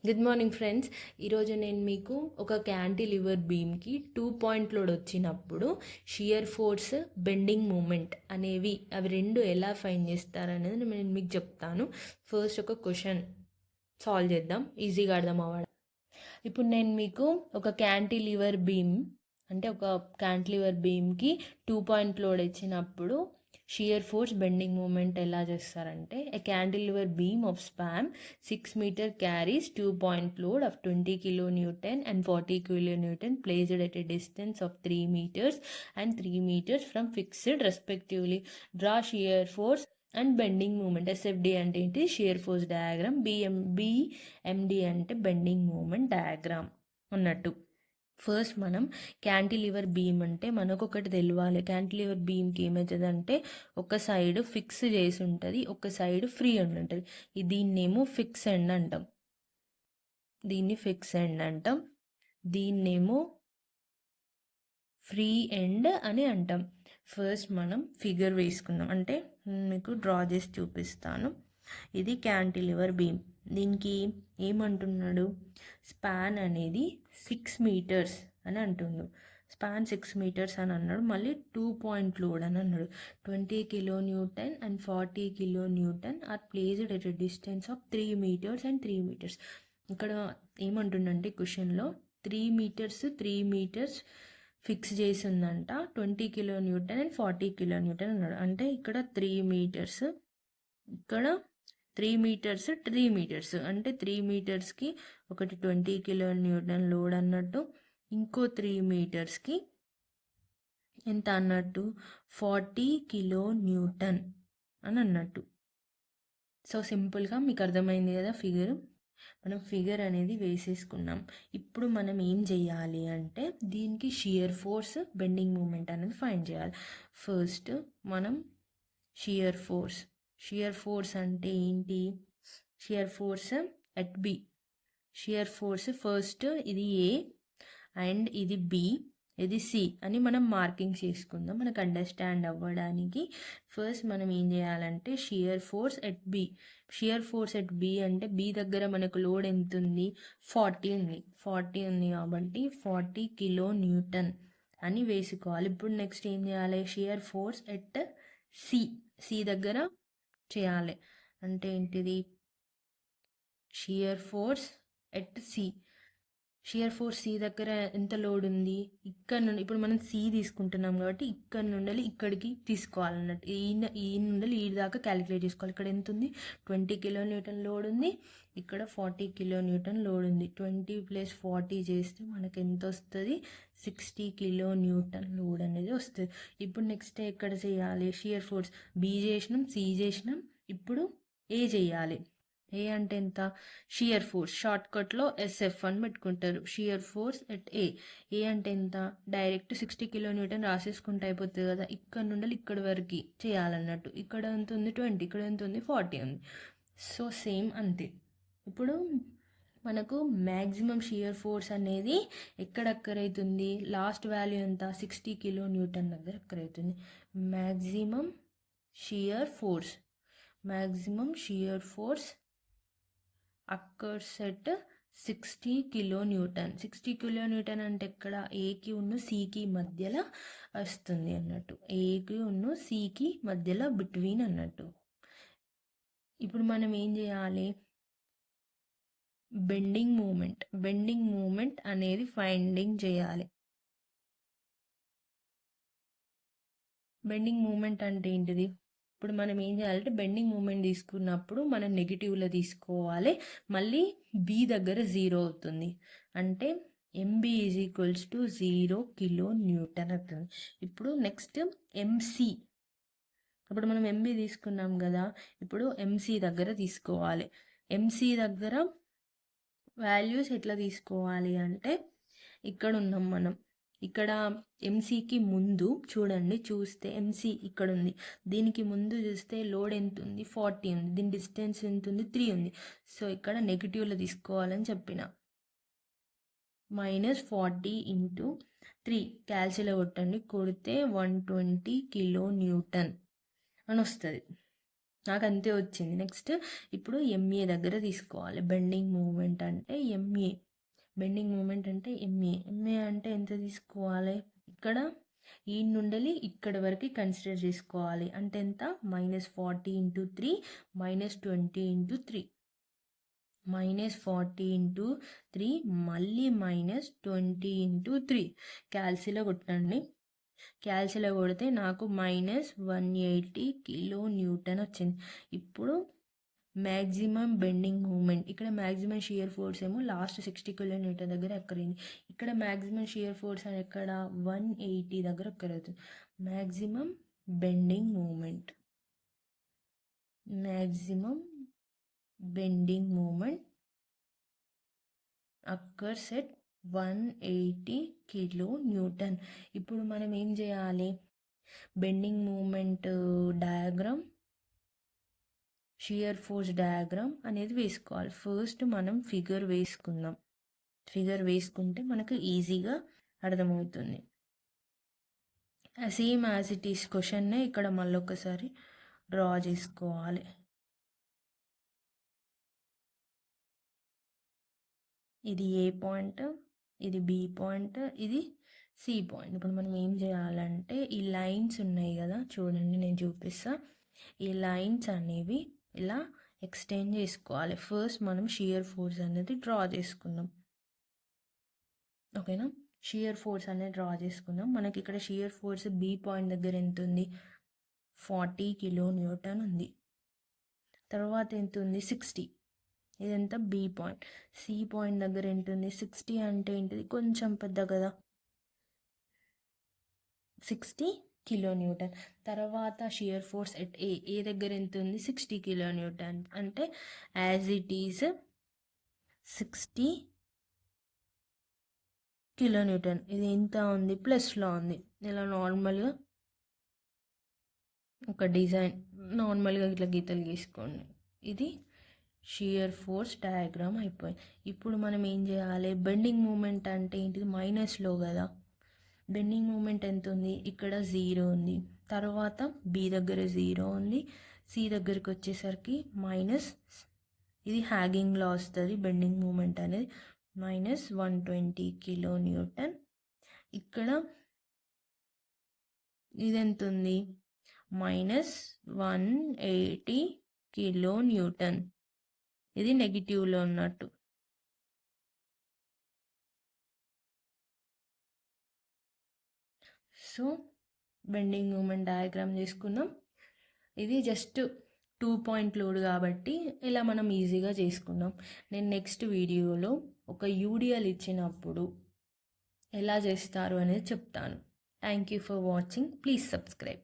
Good morning friends. ఈరోజు నేను మీకు ఒక క్యాంటిలివర్ బీమ్కి 2 పాయింట్ లోడ్ వచ్చినప్పుడు షియర్ ఫోర్స్, బెండింగ్ మూమెంట్ అనేవి అవి రెండు ఎలా ఫైండ్ చేస్తారనేది నేను మీకు చెప్తాను. ఫస్ట్ ఒక క్వశ్చన్ సాల్వ్ చేద్దాం, ఈజీగా అర్థం అవ్వడం. ఇప్పుడు నేను మీకు ఒక క్యాంటిలివర్ బీమ్ అంటే ఒక క్యాంటిలివర్ బీమ్కి 2 పాయింట్ లోడ్ ఇచ్చినప్పుడు షియర్ ఫోర్స్, బెండింగ్ మూమెంట్ ఎలా చేస్తారంటే a cantilever beam of span 6 meter carries 2 point load of 20 kilonewton and 40 kilonewton placed at a distance of 3 meters and 3 meters from fixed respectively. Draw shear force and bending moment. SFD అంటే ఏంటి? Shear force diagram. BMD అంటే bending moment diagram అన్నట్టు. First మనం cantilever beam అంటే మనకు ఒకటి తెలియాలి. Cantilever బీమ్కి ఏమవుతుంది అంటే ఒక సైడ్ ఫిక్స్ చేసి ఉంటుంది, ఒక సైడ్ ఫ్రీ ఎండ్ ఉంటుంది. దీన్నేమో ఫిక్స్ ఎండ్ అంటాం, దీన్ని ఫిక్స్ ఎండ్ అంటాం. దీన్నేమో ఫ్రీ ఎండ్ అని అంటాం. ఫస్ట్ మనం ఫిగర్ వేసుకుందాం, అంటే మీకు డ్రా చేసి చూపిస్తాను. ఇది క్యాంటిలివర్ బీమ్. దీనికి ఏమంటున్నాడు? స్పాన్ అనేది 6 మీటర్స్ అని అంటున్నాడు. స్పాన్ 6 మీటర్స్ అని అన్నాడు. మళ్ళీ 2 పాయింట్ లోడ్ అని అన్నాడు. 20 kilonewton and 40 kilonewton are placed at a distance of 3 meters and 3 meters. ఇక్కడ ఏమంటుండంటే క్వశ్చన్లో 3 meters ఫిక్స్ చేసి ఉందంట. 20 kilonewton and 40 kilonewton అన్నాడు. అంటే ఇక్కడ 3 meters, ఇక్కడ 3 meters అంటే 3 metersకి ఒకటి 20 kilonewton లోడ్ అన్నట్టు, ఇంకో 3 metersకి ఎంత అన్నట్టు? 40 kilonewton అని అన్నట్టు. సో సింపుల్గా మీకు అర్థమైంది కదా ఫిగర్. మనం ఫిగర్ అనేది వేసేసుకున్నాం. ఇప్పుడు మనం ఏం చేయాలి అంటే దీనికి షియర్ ఫోర్స్, బెండింగ్ మూమెంట్ అనేది ఫైండ్ చేయాలి. ఫస్ట్ మనం షియర్ ఫోర్స్ అంటే ఏంటి? Shear force at B. Shear force first ఇది ఏ అండ్ ఇది బి, ఇది సి అని మనం మార్కింగ్ చేసుకుందాం మనకు అండర్స్టాండ్ అవ్వడానికి. ఫస్ట్ మనం ఏం చేయాలంటే shear force at B. Shear force at B అంటే బి దగ్గర మనకు లోడ్ ఎంత ఉంది? 40 ఉంది కాబట్టి 40 kilonewton అని వేసుకోవాలి. ఇప్పుడు నెక్స్ట్ ఏం చేయాలి? షియర్ ఫోర్స్ ఎట్ సి దగ్గర చేయాలి. అంటే ఏంటిది? Shear force at shear force C దగ్గర ఎంత లోడ్ ఉంది? ఇక్కడ నుండి ఇప్పుడు మనం సి తీసుకుంటున్నాం కాబట్టి ఇక్కడ నుండి ఇక్కడికి తీసుకోవాలన్నట్టు. ఈ నుండి ఈ దాకా క్యాలిక్యులేట్ చేసుకోవాలి. ఇక్కడ ఎంత ఉంది? 20 kilonewton లోడ్ ఉంది, ఇక్కడ 40 kilonewton లోడ్ ఉంది. 20 + 40 చేస్తే మనకు ఎంత వస్తుంది? 60 kilonewton లోడ్ అనేది వస్తుంది. ఇప్పుడు నెక్స్ట్ ఎక్కడ చేయాలి? షియర్ ఫోర్స్ బి చేసినాం, సి చేసినాం, ఇప్పుడు ఏ చేయాలి. ఏ అంటే ఎంత? షియర్ ఫోర్స్ షార్ట్కట్లో ఎస్ఎఫ్ అని పెట్టుకుంటారు. షియర్ ఫోర్స్ ఎట్ ఏ అంటే ఎంత? డైరెక్ట్ 60 kilonewton రాసేసుకుంటే అయిపోతుంది కదా. ఇక్కడ నుండి ఇక్కడి వరకు చేయాలన్నట్టు. ఇక్కడ ఎంత ఉంది? 20, ఇక్కడ ఎంత ఉంది? 40 ఉంది. సో సేమ్ అంతే. ఇప్పుడు మనకు మ్యాక్సిమం షియర్ ఫోర్స్ అనేది ఎక్కడ అక్కరైతుంది? లాస్ట్ వాల్యూ ఎంత? 60 kilonewton దగ్గర అక్కరైతుంది. Maximum shear force occurs at 60 kilonewton. 60 kilonewton అంటే ఎక్కడ? ఏకి ఉన్న సికి మధ్యలో వస్తుంది అన్నట్టు. ఏకి ఉన్న సికి మధ్యలో బిట్వీన్ అన్నట్టు. ఇప్పుడు మనం ఏం చేయాలి? బెండింగ్ మూమెంట్ అనేది ఫైండింగ్ చేయాలి. బెండింగ్ మూమెంట్ అంటే ఏంటిది? ఇప్పుడు మనం ఏం చేయాలంటే బెండింగ్ మూమెంట్ తీసుకున్నప్పుడు మనం నెగిటివ్లో తీసుకోవాలి. మళ్ళీ బి దగ్గర 0 అవుతుంది. అంటే ఎంబి = 0 kilonewton అవుతుంది. ఇప్పుడు నెక్స్ట్ ఎంసి. ఇప్పుడు మనం ఎంబి తీసుకున్నాం కదా, ఇప్పుడు ఎంసి దగ్గర తీసుకోవాలి. ఎంసి దగ్గర వాల్యూస్ ఎట్లా తీసుకోవాలి అంటే ఇక్కడ ఉన్నాం మనం. ఇక్కడ ఎంసీకి ముందు చూస్తే ఎంసీ ఇక్కడ ఉంది. దీనికి ముందు చూస్తే లోడ్ ఎంత ఉంది? 40 ఉంది. దీని డిస్టెన్స్ ఎంత ఉంది? 3 ఉంది. సో ఇక్కడ నెగిటివ్లో తీసుకోవాలని చెప్పిన. -40 × 3 క్యాల్సిలో కొట్టండి. కొడితే 120 kilonewton అని వస్తుంది. నాకు అంతే వచ్చింది. నెక్స్ట్ ఇప్పుడు ఎంఏ దగ్గర తీసుకోవాలి. బెండింగ్ మూమెంట్ అంటే ఎంఏ, బెండింగ్ మూమెంట్ అంటే ఎంఏ. ఎంఏ అంటే ఎంత తీసుకోవాలి? ఇక్కడ ఈ నుండి ఇక్కడ వరకు కన్సిడర్ చేసుకోవాలి. అంటే ఎంత? -40 × 3 -20 × 3 -40 × 3 మళ్ళీ -20 × 3 క్యాల్సిలో కొట్టండి. క్యాల్సిలో కొడితే నాకు -180 kN వచ్చింది. ఇప్పుడు మ్యాక్సిమం బెండింగ్ మూమెంట్, ఇక్కడ మ్యాక్సిమం షియర్ ఫోర్స్ ఏమో లాస్ట్ 60 kN దగ్గర ఎక్కరింది. ఇక్కడ మ్యాక్సిమం షియర్ ఫోర్స్ అని ఎక్కడ 180 దగ్గర ఎక్కరవుతుంది. Maximum bending moment, maximum bending moment occurs at 180 kN. ఇప్పుడు మనం ఏం చేయాలి? Bending moment diagram, shear force diagram అనేది వేసుకోవాలి. ఫస్ట్ మనం ఫిగర్ వేసుకుందాం. ఫిగర్ వేసుకుంటే మనకు ఈజీగా అర్థమవుతుంది. సేమ్ యాజ్ ఇట్ ఈస్ క్వశ్చన్నే ఇక్కడ మళ్ళీ ఒకసారి డ్రా చేసుకోవాలి. ఇది ఏ పాయింట్, ఇది బి పాయింట్, ఇది సి పాయింట్. ఇప్పుడు మనం ఏం చేయాలంటే ఈ లైన్స్ ఉన్నాయి కదా, చూడండి నేను చూపిస్తా. ఈ లైన్స్ అనేవి ఇలా ఎక్స్టెండ్ చేసుకోవాలి. ఫస్ట్ మనం షియర్ ఫోర్స్ అనేది డ్రా చేసుకుందాం. ఓకేనా? షియర్ ఫోర్స్ అనేది డ్రా చేసుకుందాం. మనకి ఇక్కడ షియర్ ఫోర్స్ బి పాయింట్ దగ్గర ఎంత ఉంది? 40 kN ఉంది. తర్వాత ఎంత ఉంది? 60. ఇదంతా బి పాయింట్. సి పాయింట్ దగ్గర ఎంత ఉంది? 60 అంటే ఏంటిది? కొంచెం పెద్ద కదా, 60 kN. తర్వాత షియర్ ఫోర్స్ ఎట్ ఏ దగ్గర ఎంత ఉంది? 60 kN. అంటే యాజ్ ఇట్ ఈజ్ 60 kN. ఇది ఎంత ఉంది? ప్లస్లో ఉంది. ఇలా నార్మల్గా ఒక డిజైన్ నార్మల్గా ఇట్లా గీతలు గీసుకోండి. ఇది షియర్ ఫోర్స్ డయాగ్రామ్ అయిపోయింది. ఇప్పుడు మనం ఏం చేయాలి? బెండింగ్ మూమెంట్ అంటే ఏంటిది? మైనస్లో కదా. బెండింగ్ మూమెంట్ ఎంత ఉంది? ఇక్కడ 0 ఉంది. తర్వాత బి దగ్గర 0 ఉంది. సి దగ్గరికి వచ్చేసరికి మైనస్, ఇది హ్యాగింగ్లో వస్తుంది బెండింగ్ మూమెంట్ అనేది, -120 kN. ఇక్కడ ఇది ఎంత ఉంది? -180 kN. ఇది నెగిటివ్లో ఉన్నట్టు. సో బెండింగ్ మూమెంట్ డయాగ్రామ్ చేసుకుందాం. ఇది జస్ట్ 2 పాయింట్ లోడ్ కాబట్టి ఇలా మనం ఈజీగా చేసుకుందాం. నేను నెక్స్ట్ వీడియోలో ఒక యూడిఎల్ ఇచ్చినప్పుడు ఎలా చేస్తారు అనేది చెప్తాను. Thank you for watching. Please subscribe.